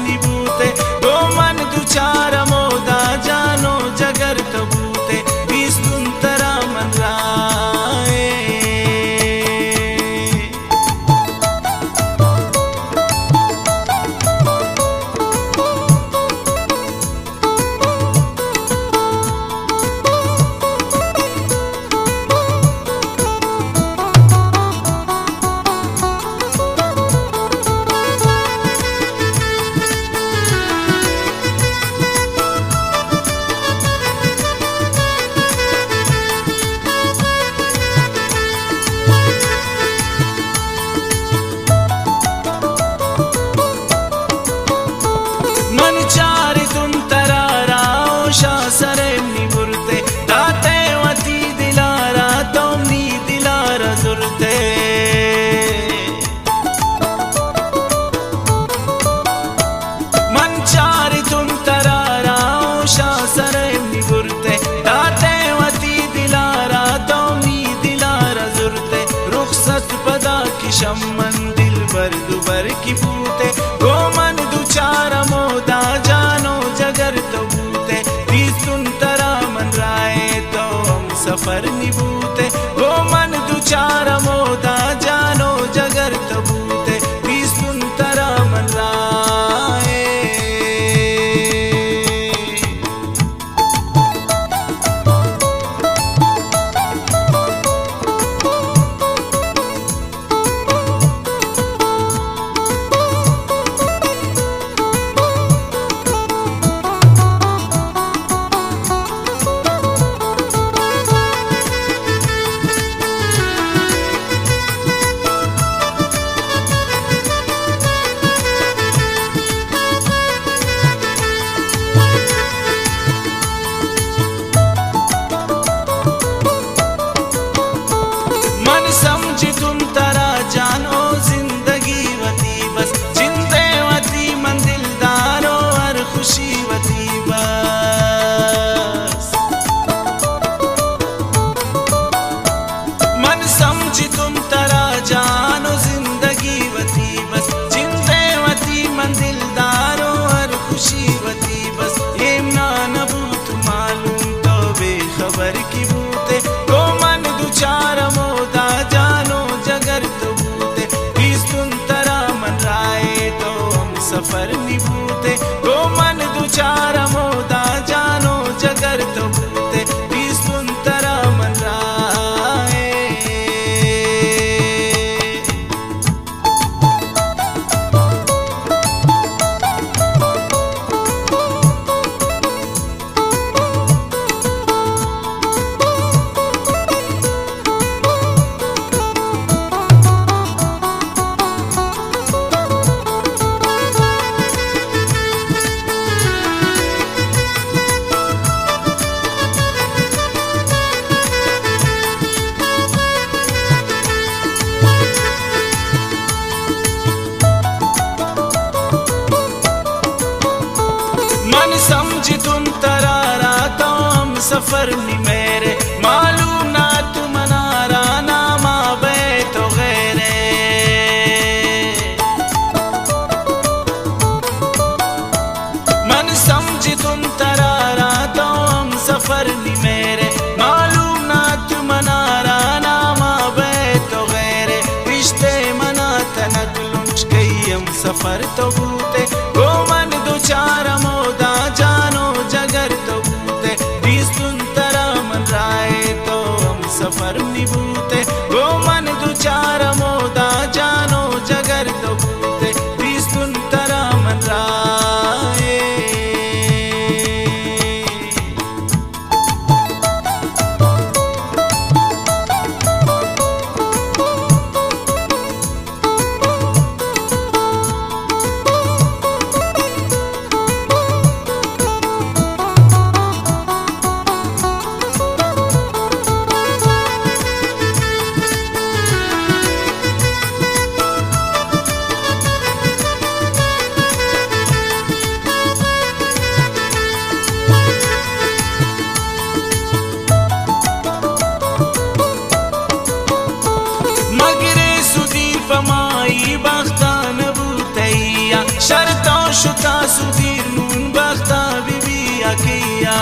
निभूते गो मन दुचार मोदा जानो जगर तबूते विस्तुंतरा मन राए शम्मन दिल बर दुबर की बूते गो मन दुचार मोदा जानो जगर तो बूते विस्तुंतरा मन राए तो हम सफर निभूते गो मन दुचार मोदा जानो जगर तो बूते विस्तुंतरा मन राए सफर निभूते गो मन दुचार मोदा जानो जगर तो बूते विस्तुंतरा मन राए सफर नी मेरे मालूम ना तू मनारा ना माबे तो गैरे मन समझ तुम तरारा तो हम सफर नी मेरे मालूम ना तू मनारा ना माबे तो गैरे रिश्ते मना तनक लुंच गई हम सफर तो बूते गो मन दुचार मोदा जानो जगर तो बूते विस्तुंतरा मन राए तो हम सफर निभूते गो मन दुचार मोदा जानो जगर तो बूते विस्तुंतरा मन राए शुता सुधीर नून बख्ता बीबी अकिया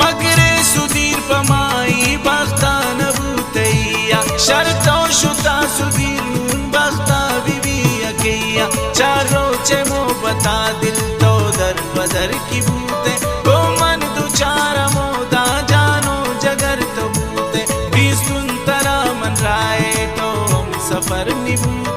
मगरे सुधीर पमाई बख्ता नबूतैया शर्तो शुता सुधीर नून बख्ता बीबी अकिया चारो चेमो बता दिल तो दर बदर की बूते वो मन दुचारा मोदा जानो जगर तो बूते बीस तरा मन राय तो हम सफर निभू